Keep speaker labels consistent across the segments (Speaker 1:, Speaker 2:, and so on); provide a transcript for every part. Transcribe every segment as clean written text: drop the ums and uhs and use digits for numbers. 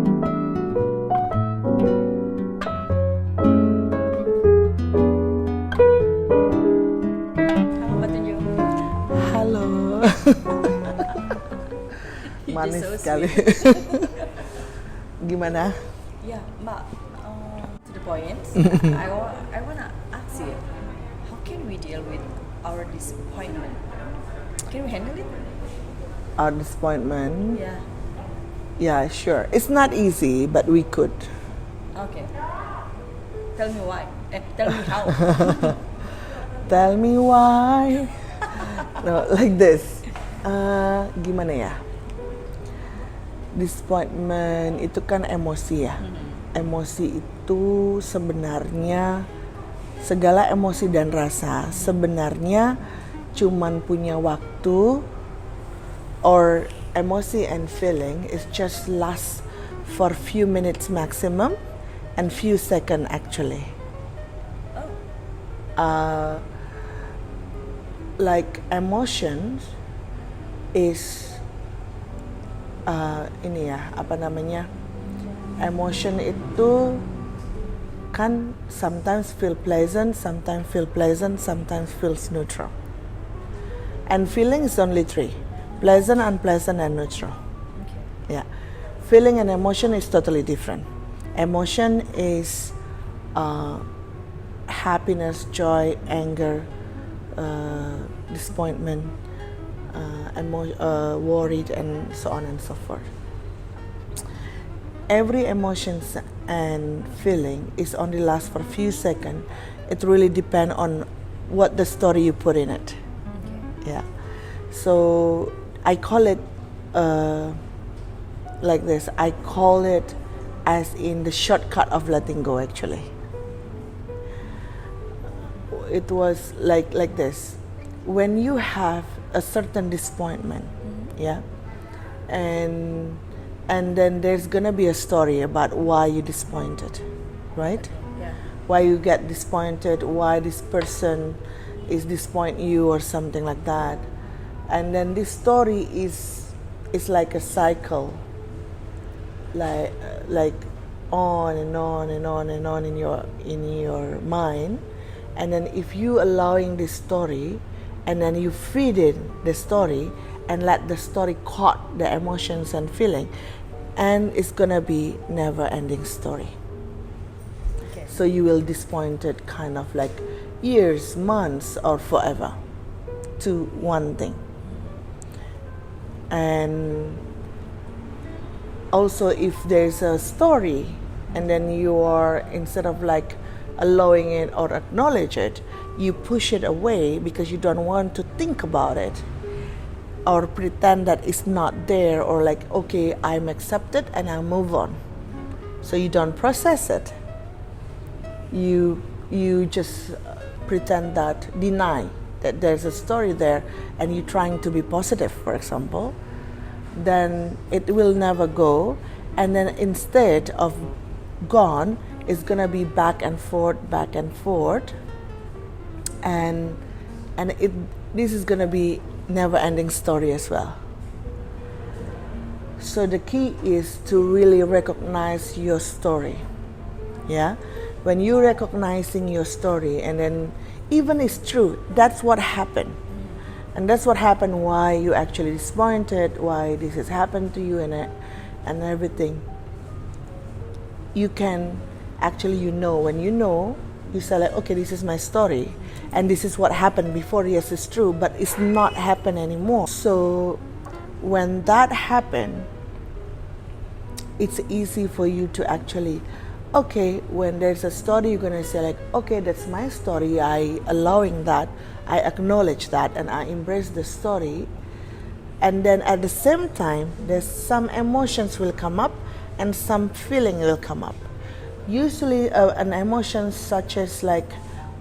Speaker 1: Halo Mbak Tunjung.
Speaker 2: Halo.
Speaker 1: You
Speaker 2: Manis
Speaker 1: just so
Speaker 2: sekali. Gimana?
Speaker 1: Yeah, Mbak. To the point. I wanna ask you, how can we deal with our disappointment? Can we handle it?
Speaker 2: Our disappointment?
Speaker 1: Yeah.
Speaker 2: Yeah, sure. It's not easy, but we could.
Speaker 1: Okay. Tell me why. Tell me how.
Speaker 2: Tell me why. No, like this. Gimana ya? Disappointment itu kan emosi ya. Emosi itu sebenarnya segala emosi dan rasa sebenarnya cuman punya waktu, or emosi and feeling is just last for few minutes maximum and few seconds actually. Like emotions is ini ya, apa namanya, emotion itu kan sometimes feel pleasant, sometimes feels neutral. And feeling is only three: pleasant, unpleasant, and neutral.
Speaker 1: Okay.
Speaker 2: Yeah, feeling and emotion is totally different. Emotion is happiness, joy, anger, disappointment, worried, and so on and so forth. Every emotions and feeling is only last for a few seconds. It really depends on what the story you put in it.
Speaker 1: Okay.
Speaker 2: Yeah. So I call it like this. I call it as in the shortcut of letting go actually. It was like this. When you have a certain disappointment, yeah, and then there's gonna be a story about why you disappointed, right?
Speaker 1: Yeah.
Speaker 2: Why you get disappointed, why this person is disappoint you or something like that. And then this story is like a cycle, like on and on and on and on in your mind. And then if you allowing this story, and then you feed it the story and let the story caught the emotions and feeling, and it's gonna be never ending story.
Speaker 1: Okay.
Speaker 2: So you will disappointed kind of like years, months, or forever to one thing. And also if there's a story and then you are, instead of like allowing it or acknowledge it, you push it away because you don't want to think about it or pretend that it's not there, or like, okay, I'm accepted and I'll move on. So you don't process it. You just pretend that, deny that there's a story there, and you're trying to be positive, for example, then it will never go. And then instead of gone, it's gonna be back and forth, and this is gonna be never-ending story as well. So the key is to really recognize your story. Yeah, when you recognizing your story, and then even it's true, that's what happened, and that's what happened. Why you actually disappointed? Why this has happened to you, and everything. You can actually, when you know, you say like, okay, this is my story, and this is what happened before. Yes, it's true, but it's not happen anymore. So when that happened, it's easy for you to actually, okay, when there's a story, you're gonna say like, okay, that's my story. I allowing that, I acknowledge that, and I embrace the story. And then at the same time, there's some emotions will come up and some feeling will come up. Usually an emotion such as like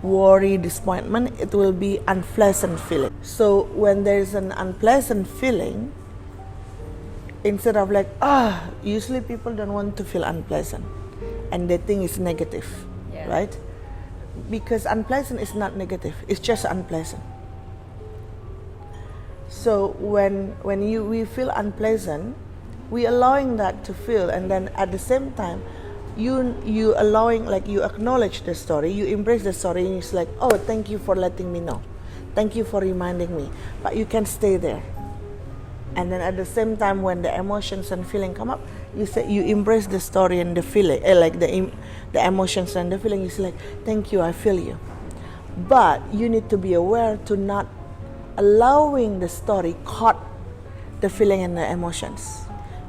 Speaker 2: worry, disappointment, it will be unpleasant feeling. So when there's an unpleasant feeling, instead of like, usually people don't want to feel unpleasant and they think it's negative,
Speaker 1: Yeah.
Speaker 2: right? Because unpleasant is not negative, it's just unpleasant. So when we feel unpleasant, We allowing that to feel, and then at the same time, you allowing, like, you acknowledge the story, you embrace the story, and it's like, oh, thank you for letting me know, thank you for reminding me. But you can stay there, and then at the same time, when the emotions and feeling come up, you say, you embrace the story and the feeling, like the emotions and the feeling. You say like, thank you, I feel you. But you need to be aware to not allowing the story caught the feeling and the emotions.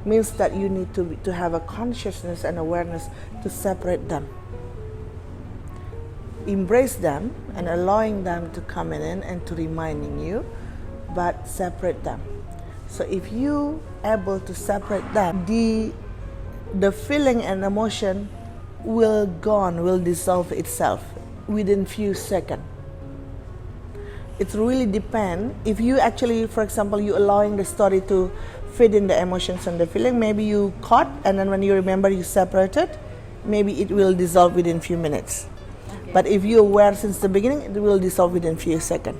Speaker 2: Means that you need to have a consciousness and awareness to separate them. Embrace them and allowing them to come in and to reminding you, but separate them. So if you able to separate them, the feeling and emotion will dissolve itself within few seconds. It really depends. If you actually, for example, you allowing the story to fit in the emotions and the feeling, maybe you caught, and then when you remember you separated, maybe it will dissolve within few minutes. Okay. But if you're aware since the beginning, it will dissolve within few seconds.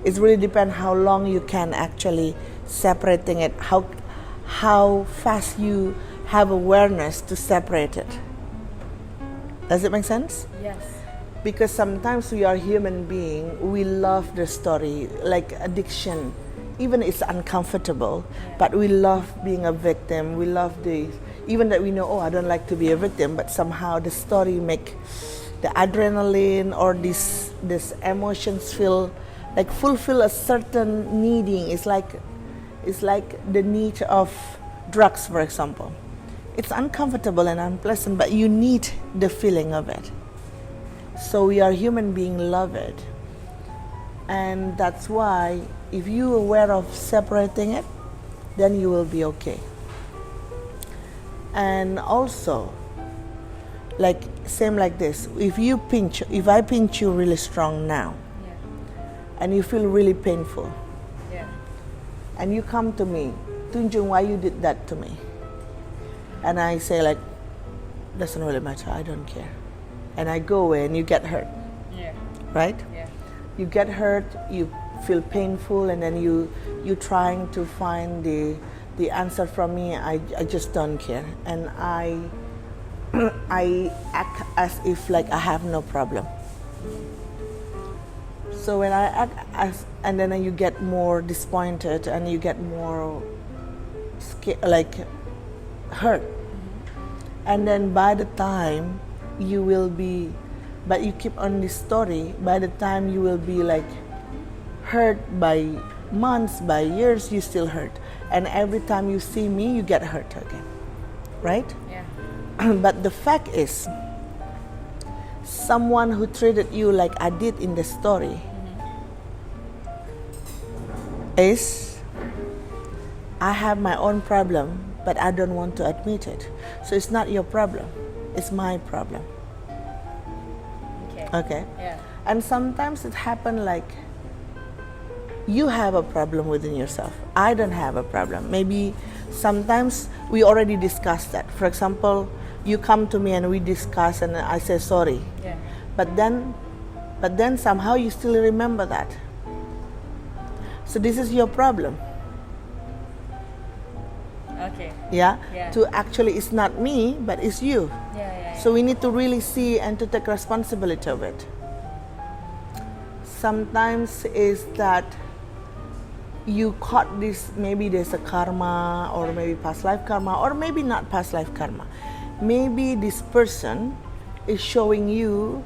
Speaker 2: It really depends how long you can actually separating it, how fast you have awareness to separate it. Does it make sense?
Speaker 1: Yes.
Speaker 2: Because sometimes we are human being, we love the story, like addiction. Even it's uncomfortable, but we love being a victim. We love even that we know, oh, I don't like to be a victim, but somehow the story make the adrenaline or this emotions feel like fulfill a certain needing. It's like the need of drugs, for example. It's uncomfortable and unpleasant, but you need the feeling of it. So we are human beings, love it. And that's why if you're aware of separating it, then you will be okay. And also, like same like this, if I pinch you really strong now, and you feel really painful, and you come to me, Tunjung, why you did that to me? And I say like, doesn't really matter, I don't care. And I go away and you get hurt. Yeah. Right? Yeah. You get hurt, you feel painful, and then you trying to find the answer from me. I just don't care. And I act as if like I have no problem. So when I act and then you get more disappointed and you get more hurt. And then by the time you will be, but you keep on this story, by the time you will be like hurt by months, by years, you still hurt. And every time you see me, you get hurt again. Right? Yeah. But the fact is, someone who treated you like I did in the story is, I have my own problem, but I don't want to admit it. So it's not your problem, it's my problem. Okay? Yeah. And sometimes it happens like you have a problem within yourself. I don't have a problem. Maybe sometimes we already discussed that. For example, you come to me and we discuss and I say sorry. Yeah. But then somehow you still remember that. So this is your problem. Okay. Yeah? To actually, it's not me, but it's you. Yeah. So we need to really see and to take responsibility of it. Sometimes is that you caught this, maybe there's a karma, or maybe past life karma, or maybe not past life karma. Maybe this person is showing you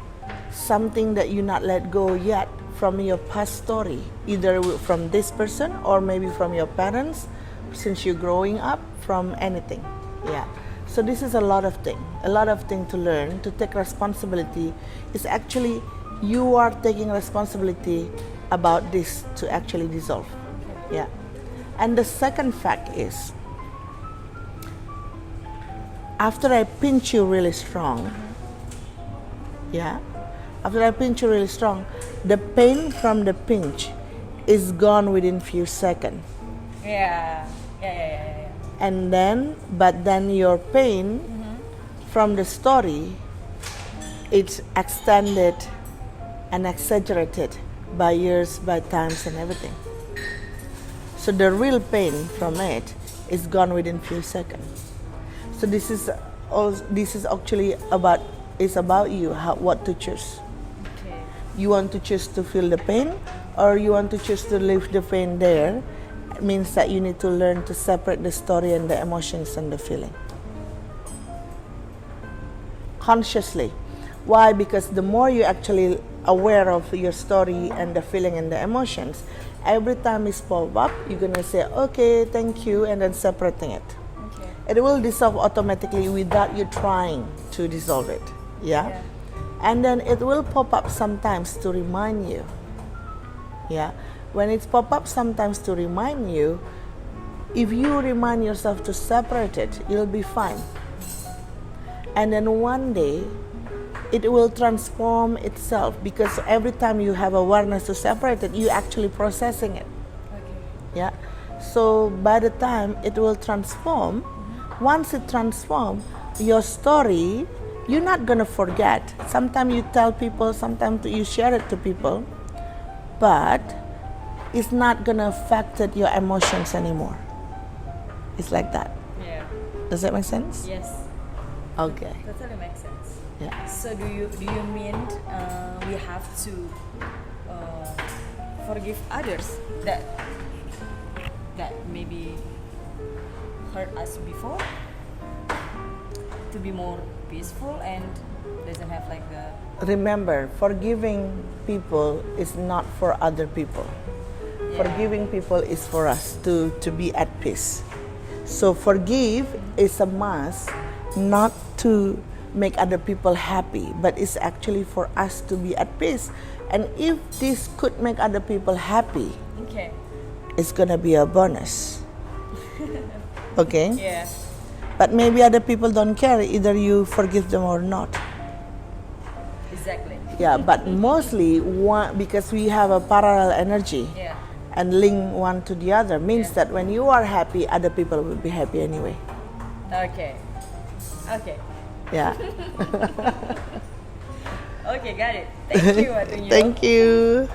Speaker 2: something that you not let go yet from your past story, either from this person or maybe from your parents, since you're growing up, from anything. Yeah. So this is a lot of things to learn, to take responsibility. It's actually, you are taking responsibility about this to actually dissolve. Yeah. And the second fact is, after I pinch you really strong, the pain from the pinch is gone within few seconds. Yeah. And then, but then your pain from the story, it's extended and exaggerated by years, by times and everything. So the real pain from it it's gone within few seconds. So this is actually about you, what to choose.
Speaker 1: Okay.
Speaker 2: You want to choose to feel the pain, or you want to choose to leave the pain there. It means that you need to learn to separate the story and the emotions and the feeling consciously. Why? Because the more you actually aware of your story and the feeling and the emotions, every time it's pop up, you're gonna say, okay, thank you, and then separating it.
Speaker 1: Okay.
Speaker 2: It will dissolve automatically without you trying to dissolve it. Yeah? And then it will pop up sometimes to remind you. Yeah? When it's pop up sometimes to remind you, if you remind yourself to separate it, you'll be fine. And then one day, it will transform itself, because every time you have awareness to separate it, you're actually processing it.
Speaker 1: Okay.
Speaker 2: Yeah. So by the time it will transform, once it transforms, your story, you're not gonna forget. Sometimes you tell people, sometimes you share it to people, but it's not gonna affect your emotions anymore. It's like that.
Speaker 1: Yeah.
Speaker 2: Does that make sense?
Speaker 1: Yes.
Speaker 2: Okay.
Speaker 1: Totally makes sense.
Speaker 2: Yeah.
Speaker 1: So do you mean we have to forgive others that maybe hurt us before, to be more peaceful and doesn't have like the...
Speaker 2: Remember, forgiving people is not for other people.
Speaker 1: Yeah.
Speaker 2: Forgiving people is for us to be at peace. So forgive is a must, not to make other people happy, but it's actually for us to be at peace. And if this could make other people happy,
Speaker 1: Okay.
Speaker 2: it's gonna be a bonus. Okay?
Speaker 1: Yeah.
Speaker 2: But maybe other people don't care, either you forgive them or not.
Speaker 1: Exactly.
Speaker 2: Yeah, but mostly because we have a parallel energy.
Speaker 1: Yeah.
Speaker 2: And link one to the other means that when you are happy, other people will be happy anyway.
Speaker 1: Okay. Okay.
Speaker 2: Yeah.
Speaker 1: Okay, got it. Thank you, Tunjung.
Speaker 2: Thank you.